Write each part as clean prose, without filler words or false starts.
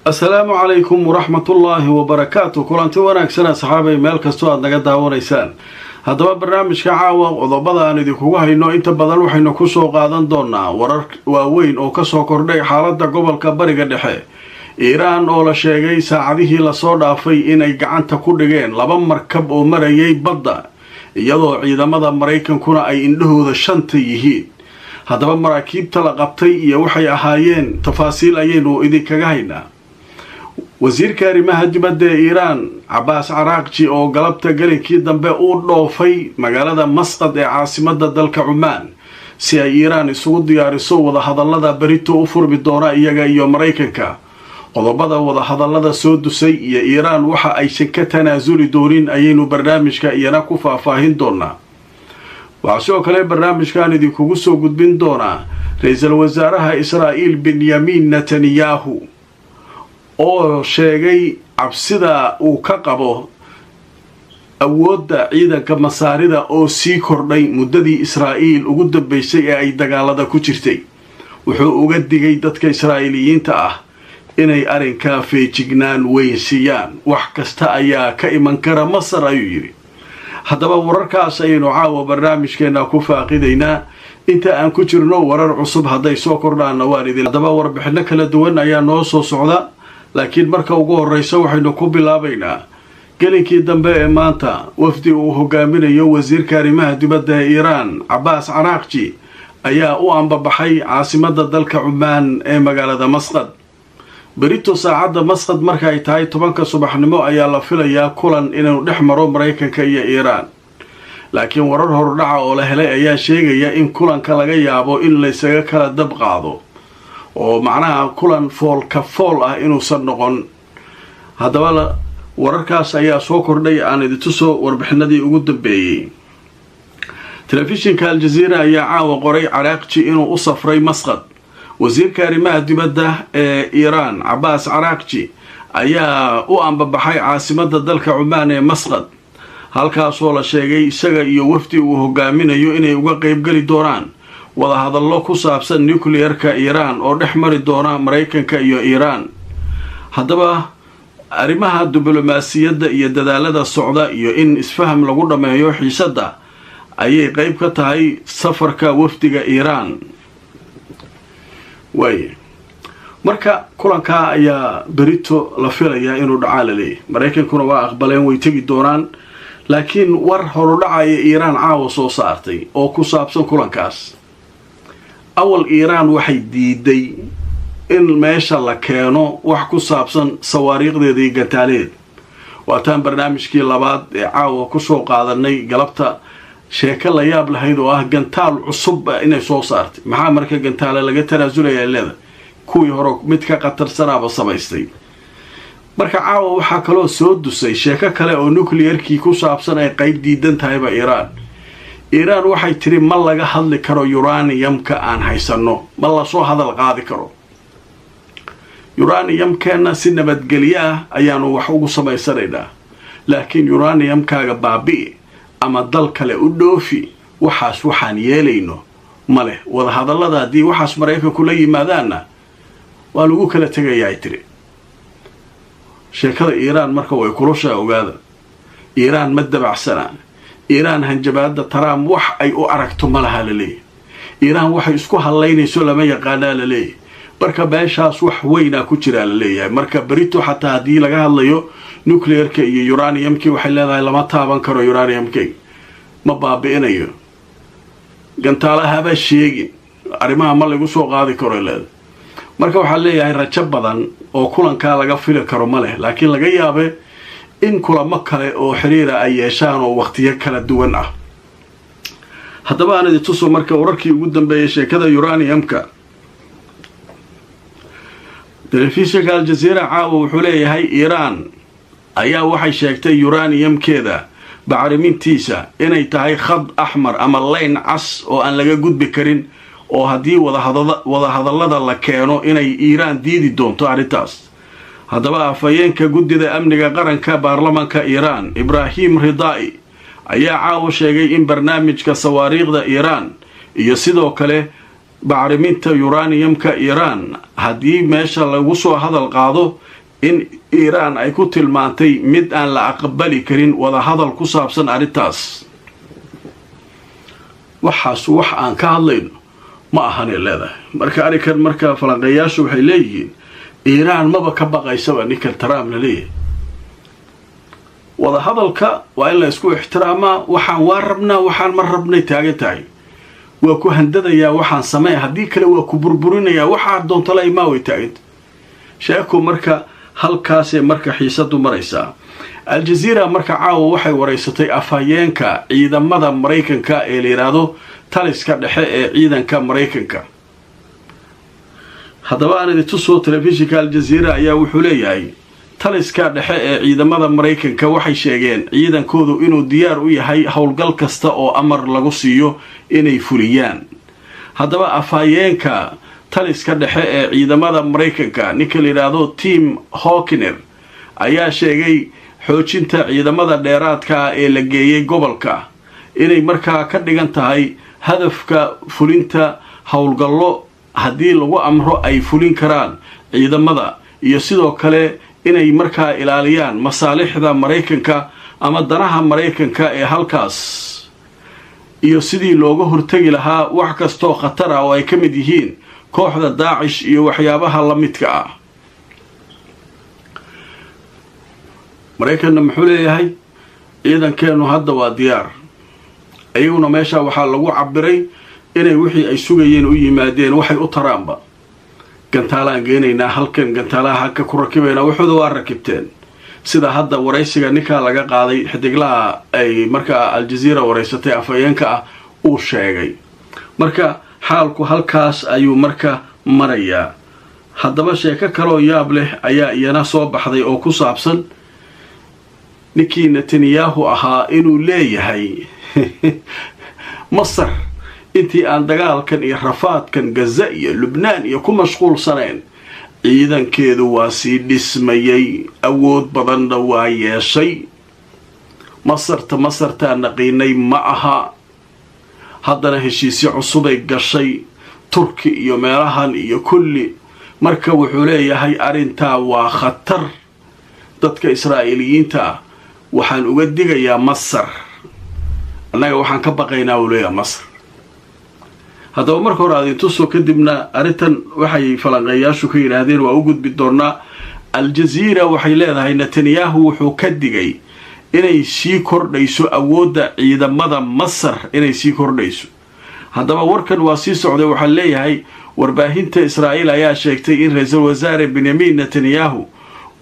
السلام عليكم ورحمة الله وبركاته. كلانتي wanaagsan asxaabay meel kasto aad naga daawanaysaan. Haddaba barnaamijka caawa qodobada aan idinku hayno inta badan waxaynu ku soo qaadan doonaa warar waaweyn oo ka soo kordhay xaaladda gobolka Bariga Dhexe. Iiraan oo la sheegay saacadihii la soo dhaafay inay gacanta ku dhigeen laba markab oo marayay badda iyadoo ciidamada Mareykankuna ay indhahooda shanta yihiin. haddaba maraakiibta la qabtay iyo waxay ahaayeen tafaasiil ayaynu idinkaga haynaa. wasiirka arrimaha dibadda ee Iiraan Abbas Araghchi oo galabta galinkii dambe uu dhoofay magaalada Masqad ee caasimadda dalka Cumaan si ay Iiraan isugu diyaariso wada hadallada berito u furmi doona iyaga iyo Mareykanka. qodobada wada hadallada soo dusay iyo Iiraan waxa ay ka tanaasuli doonin ayaynu barnaamijka iyana ku faahfaahin doonaa. waxaa sidoo kale barnaamijkan idinkugu soo gudbin doonaa ra'iisul wasaaraha Israa'iil Benjamin Netanyahu oo sheegay cabsida uu ka qabo awoodda ciidanka masaarida oo sii kordhay muddadii Israa'iil ugu dambeysay ee ay dagaalada ku jirtay. wuxuu uga digay dadka Israa'iiliyiinta ah inay arrinka feejignaan weyn siiyaan. wax kasta ayaa ka iman kara Masar ayuu yiri. haddaba wararkaas ayaynu caawa barnaamijkeena ku faaqidaynaa inta aan ku jirno warar cusub hadday soo kordhaana waan idin haddaba warbixino kala duwan ayaa noo soo socda. laakiin marka ugu horeysa waxaynu ku bilaabaynaa galinkii dambe ee maanta wafdi uu hogaaminayo wasiirka arrimaha dibadda ee Iiraan Abbas Araghchi ayaa u ambabaxay caasimadda dalka Cumaan ee magaalada Masqad. berito saacadda Masqad marka ay tahay 10 subaxnimo ayaa la filayaa kulan inuu dhex maro Mareykanka iyo Iiraan. laakiin warar hordhaca oo la helay ayaa sheegaya in kulanka laga yaabo in la isaga kala dab qaado oo macnaha kulan fool ka fool ah inuusan noqon. haddaba wararkaas ayaa soo kordhay aan idin tuso warbixinadii ugu dambeeyay. telefishinka Al Jazeera ayaa caawa qoray Araghchi inuu u safray Masqad. wasiirka arrimaha dibadda ee Iiraan Abbas Araghchi ayaa u ambabaxay caasimadda dalka Cumaan ee Masqad halkaasoo la sheegay isaga iyo wafdi uu hogaaminayo inay uga qayb gali doonaan wada hadallo ku saabsan nuclearka Iiraan oo dhex mari doona Mareykanka iyo Iiraan. haddaba arrimaha diblomaasiyadda iyo dadaalada socda iyo in isfaham lagu dhameeyo xiisadda ayay qayb ka tahay safarka wafdiga Iiraan. marka kulanka ayaa berito la filayaa inuu dhacaa la leeyahay. Mareykankuna waa aqbaleen way tegi doonaan. laakiin war horudhacaya Iiraan caawa soo saartay oo ku saabsan kulankaas. awal Iiraan waxay diiday in meesha la keeno wax ku saabsan sawaariiqdeeda iyo gantaaleed. waataan barnaamijkii labaad ee caawa ku soo qaadanay galabta sheeko la yaab lahayd oo ah gantaal cusub inay soo saartay. maxaa marka gantaale laga tanaasulaya leeda kuwii hore mid ka qatarsanaaba samaystay. marka caawa waxaa kaloo soo dusay sheeko kale oo nuclearkii ku saabsan ay qayb diidan tahayba Iiraan. Iiraan waxay tiri ma laga hadli karo uraniumka aan haysano, ma la soo hadal qaadi karo. uraniumkeena si nabadgelyo ah ayaanu wax ugu samaysanaynaa. laakiin uraniumkaaga baabi'i ama dal kale u dhoofi waxaas waxaan yeelayno male. wada hadallada haddii waxaas Mareykanku la yimaadaanna waa lagu kala tegayaa ay tiri. sheekada Iiraan marka way kulushaa ogaada. Iiraan ma dabacsana. Iiraan hanjabaadda Trump wax ay u aragto ma laha la leeyahay. Iiraan waxay isku halaynayso lama yaqaana la leeyahay. marka beeshaas wax weyna ku jira la leeyahay. marka berito xataa haddii laga hadlayo nuclearka iyo uraniumkii waxay leedahay lama taaban karo uraniumkii ma baabi'inayo. gantaalahaba sheegin arrimaha ma lagu soo qaadi karo leedahay. marka waxaa leeyahay rajo badan oo kulankaa laga fili karo ma leh. laakiin laga yaabe in kulamo kale oo xiriira ay yeeshaan oo waqtiyo kala duwan ah. haddaba aan idin tuso marka wararkii ugu dambeeyay sheekada uraniumka. telefishinka Al Jazeera caawa wuxuu leeyahay Iiraan ayaa waxay sheegtay uraniumkeeda bacrimintiisa inay tahay khad axmar ama layn cas oo aan laga gudbi karin oo haddii wada hadallada la keeno inay Iiraan diidi doonto arrintaas. haddaba afhayeenka guddida amniga qaranka baarlamaanka Iiraan Ibrahim Ridai ayaa caawa sheegay in barnaamijka sawaariiqda Iiraan iyo sidoo kale bacriminta uraniumka iiraan haddii meesha lagu soo hadal qaado in iiraan ay ku tilmaantay mid aan la aqbali karin wadahadal ku saabsan arrintaas waxaas wax aan ka hadlayno ma ahanay leedahay marka arrinkan marka falanqeeyaashu waxay leeyihiin iiraan maba ka baqaysaba ninkan Trump la leeyahay wadahadalka waa in la isku ixtiraamaa waxaan waa rabnaa waxaan ma rabnay taagan tahay waa ku handadayaa waxaan sameey haddii kale waa ku burburinayaa waxaa doonta la imaa way taaganta sheeko marka halkaasee marka xiisadu maraysaa aljaziira marka caawa waxay wareysatay afhayeenka ciidamada maraykanka ee la yiraahdo taliska dhexe ee ciidanka maraykanka haddaba aan idin tusoo telefishinka aljaziira ayaa wuxuu leeyahay taliska dhexe ee ciidamada maraykanka waxay sheegeen ciidankoodu inuu diyaar u yahay howlgal kasta oo amar lagu siiyo inay fuliyaan haddaba afhayeenka taliska dhexe ee ciidamada maraykanka ninka la yiraahdo Tim Hawkiner ayaa sheegay xoojinta ciidamada dheeraadka ee la geeyay gobolka inay markaa ka dhigan tahay hadafka fulinta howlgallo haddii lagu amro ay fulin karaan ciidamada iyo sidoo kale inay markaa ilaaliyaan masaalixda maraykanka ama danaha maraykanka ee halkaas iyo sidii looga hortagi lahaa wax kastoo khatar ah oo ay ka mid yihiin kooxda Daacish iyo waxyaabaha la midka ah maraykanna muxuu leeyahay ciidankeenu hadda waa diyaar ayaguna meesha waxaa lagu cabiray inay wixii ay sugayeen u yimaadeen waxay u taraanba gantaalaan geenaynaa halkan gantaalaha halka ku rakibayna waxooda waa rakibteen sida hadda waraysiga ninka laga qaaday xidiglaha ay markaa aljaziira wareysatay afhayeenka ah uu sheegay marka xaalku halkaas ayuu marka marayaa haddaba sheeko kaloo yaab leh ayaa iyana soo baxday oo ku saabsan ninkii Netanyahu ahaa inuu leeyahay Masar intii aan dagaalkan iyo rafaadkan Gaza iyo Lubnaan iyo ku mashquulsaneen ciidankeedu waa sii dhismayay awood badanna waa yeeshay Masarta naqiinay ma aha haddana heshiisyo cusub ay gashay Turki iyo meelahan iyo kulli marka wuxuu leeyahay arintaa waa khatar dadka Israa'iiliyiinta waxaan uga digayaa Masar annaga waxaan ka baqaynaa uu leeyahay Masar haddaba marka hore aad intuso kadibna arintan waxay falanqeeyaashu ka yiraahdeen waa u gudbi doonaa aljaziira waxay leedahay Netanyahu wuxuu ka digay inay sii kordhayso awoodda ciidamada Masar inay sii kordhayso haddaba warkan waa sii socday waxaa leeyahay warbaahinta Israa'iil ayaa sheegtay in ra'iisul wasaare Benjamin Netanyahu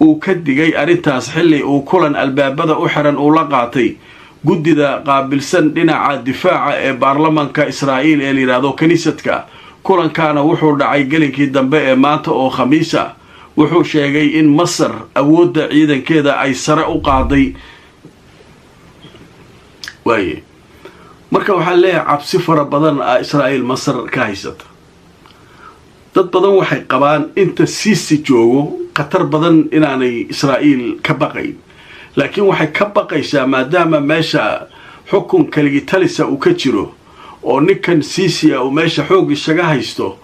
uu ka digay arintaas xilli uu kulan albaabada u xiran uu la qaatay guddida qaabilsan dhinaca difaaca ee baarlamaanka Israa'iil ee la yiraahdo kaniisadka kulankaana wuxuu dhacay gelinkii dambe ee maanta oo Khamiis ah wuxuu sheegay in Masar awoodda ciidankeeda ay sare u qaaday waaye marka waxaa leeyahay cabsi fara badan Israa'iil Masar ka haysata dad badan waxay qabaan inta Sisi joogo qatar badan inaanay Israa'iil ka baqayn laakiin waxay ka baqaysaa maadaama meesha xukun kaligi talisa uu ka jiro oo ninkan Sisi uu meesha xoog isaga haysto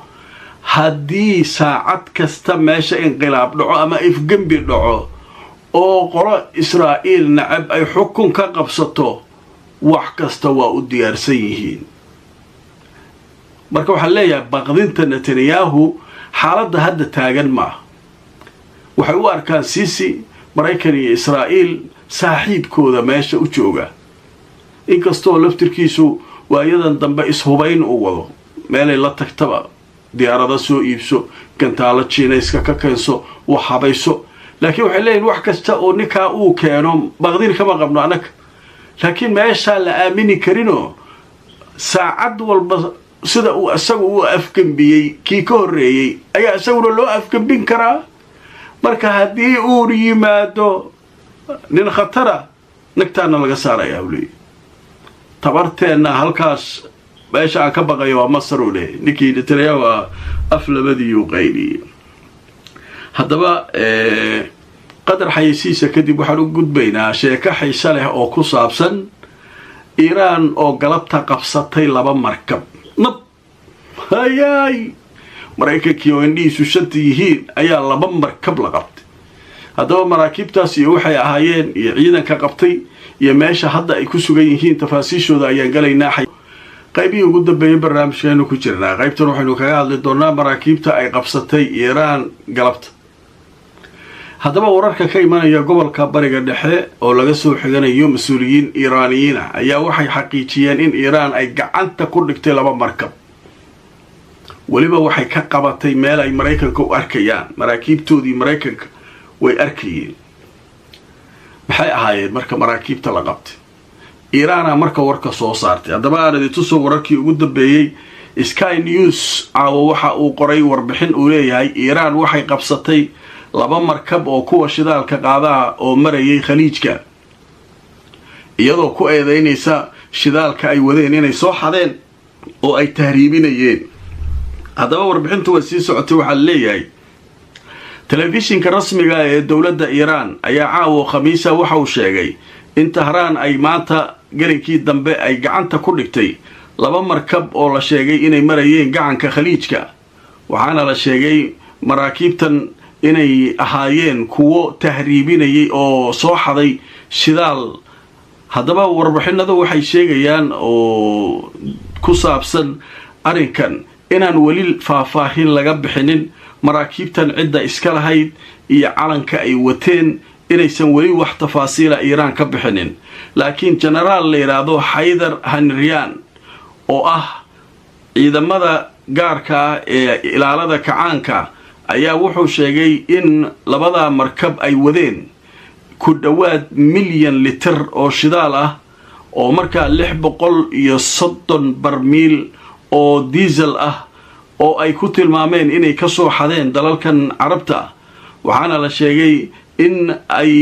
haddii saacad kasta meesha inqilaab dhaco ama ifgembi dhaco oo qolo Israa'iil nacab ay xukun ka qabsato wax kasta waa u diyaarsan yihiin marka waxaa leeyahay baqdinta Netanyahu xaaladda hadda taagan ma waxay u arkaan Sisi Maraykan iyo Israa'iil saaxiibkooda meesha u jooga inkastoo laftirkiisu waayadan dambe ishubayn u wado meelay la tagtaba diyaarada soo iibso gantaalo Chiinayska ka keenso wax habayso laakiin waxay leeyihiin wax kasta oo ninka uu keeno baqdin kama qabno anaka laakiin meesha la aamini karino saacad walba sida uu asagu u afgambiyay kii ka horeeyay ayaa asaguna loo afgambin karaa marka haddii uu yimaado nin khatara nagtaana laga saarayaa wali tabarteena halkaas meesha aan ka baqayo waa Masar oo leh ninkii Netanyahu aflabadii uu qayliyay haddaba qadar xayisiisa kadib waxaan u gudbaynaa sheeko xiiso leh oo ku saabsan Iiraan oo galabta qabsatay laba markab hayaay maraykankii oo indhihiisu shanta yihiin ayaa 2 markab la qabtay. haddaba maraakiibtaas iyo waxay ahaayeen iyo ciidanka qabtay iyo meesha hadda ay ku sugan yihiin tafaasiishooda ayaan galaynaa. qaybihii ugu dambeeyay barnaamijkeenu ku jirnaa. qaybtan waxaynu kaga hadli doonaa maraakiibta ay qabsatay Iiraan galabta. haddaba wararka ka imanaya gobolka bariga dhexe oo laga soo xiganayo mas'uuliyiin Iiraaniyiin ayaa waxay xaqiijiyeen in Iiraan ay gacanta ku dhigtay 2 markab. waliba waxay ka qabatay meel ay Mareykanka u arkayaan. maraakiibtoodii Mareykanka way arkayeen. maxay ahaayeen marka maraakiibta la qabtay? Iiraan marka warka soo saartay. haddaba aan tuso wararkii ugu dambeeyay. Sky News waxa uu qoray warbixin uu leeyahay Iiraan waxay qabsatay 2 markab oo kuwa shidaalka qaada oo marayay khaliijka, iyadoo ku eedeynaysa shidaalka ay wadeen inay soo xadeen oo ay tahriibinayeen. haddaba warbixintu way sii socotay. waxaa leeyahay telefishinka rasmiga ee dowladda Iiraan ayaa caawa Khamiisa waxa uu sheegay in Tahraan ay maanta galinkii dambe ay gacanta ku dhigtay 2 markab oo la sheegay inay marayeen gacanka khaliijka. waxaana la sheegay maraakiibtan inay ahaayeen kuwo tahriibinayay oo soo xaday shidaal. haddaba warbixinadu waxay sheegayaan oo ku saabsan arrinkan inaan weli faahfaahin laga bixinin maraakiibtan cidda iska lahayd iyo calanka ay wateen, inaysan weli wax tafaasiila Iiraan ka bixinin. laakiin generaal la yiraahdo Haydar Hanriyan oo ah ciidamada gaarka ah ee ilaalada kacaanka ayaa wuxuu sheegay in 2 markab ay wadeen ku dhawaad 1,000,000 litir oo shidaal ah oo markaa 630 barmiil oo diesel ah oo ay ku tilmaameen inay ka soo xadeen dalalkan carabta. waxaana la sheegay in ay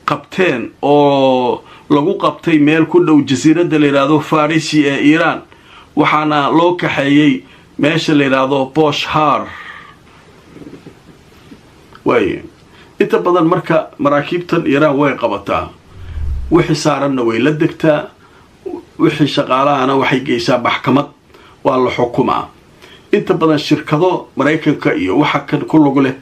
qabteen oo lagu qabtay meel ku dhow jasiiradda la yiraahdo Farisi ee Iiraan. waxaana loo kaxeeyay meesha la yiraahdo Boshar. inta badan marka maraakiibtan Iiraan way qabataa, wixii saaranna way la degtaa, wixii shaqaalahana waxay geysaa maxkamad, waa la xukumaa. inta badan shirkado Mareykanka iyo waxa kan ku lug leh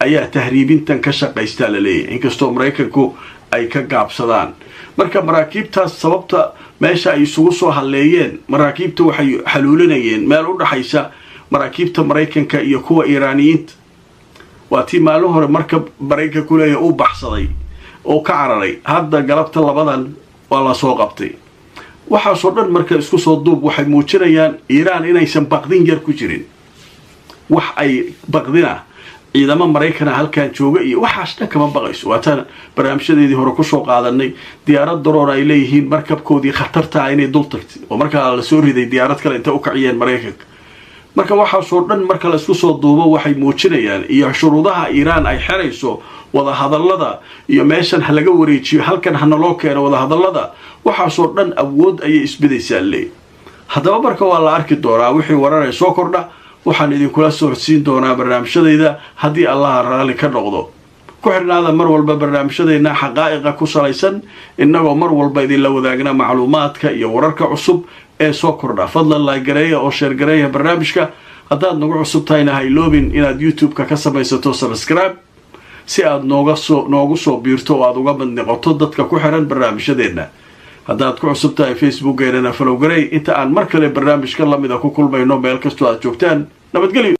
ayaa tahriibintan ka shaqaysta la leeyahay, inkastoo Mareykanku ay ka gaabsadaan. marka maraakiibtaas sababta meesha ay isugu soo haleeyeen, maraakiibta waxay xaluulinayeen meel u dhaxaysa maraakiibta Mareykanka iyo kuwa Iiraaniyiinta. waa tii maalin hore markab Mareykanku leeyahay uu baxsaday oo ka cararay. hadda galabta 2 waa la soo qabtay. waxaasoo dhan marka isku soo duub waxay muujinayaan Iiraan inaysan baqdin yar ku jirin. wax ay baqdina ciidamo Mareykan halkan jooga iyo waxaas dhan kama baqayso. waataan barnaamijyadeedii hore ku soo qaadanay diyaarad daroor ay leeyihiin markabkoodii khatarta inay dul tagtay oo markaa la soo riday diyaarad kale inta u kaciyeen Mareykanka. marka waxaasoo dhan marka la isku soo duubo waxay muujinayaan iyo shuruudaha Iiraan ay xirayso wada hadallada iyo meeshan laga wareejiyo halkan hana loo keeno wada hadallada. waxaasoo dhan awood ayay isbidaysaa leey. haddaba marka waa la arki doonaa wixii warar ay soo kordha. waxaan idinkula socodsiin doonaa barnaamijyadayda haddii Allah raali ka noqdo. ku xirnaada mar walba barnaamijyadeena xaqaa'iqa ku salaysan, innagoo mar walba idin la wadaagna macluumaadka iyo wararka cusub ee soo kordha. fadlan like gareeya oo share gareeya barnaamijka. haddaad nagu cusub tahayna ha iloobin inaad YouTube-ka ka samaysato subscribe si aad noogu soo biirto oo aad uga mid noqoto dadka ku xiran barnaamijyadeena. haddaad ku cusub tahay Facebook-geena follow garey. inta aan mar kale barnaamijka lamida ku kulmayno meel kastoo aad joogtaan, nabadgelyo.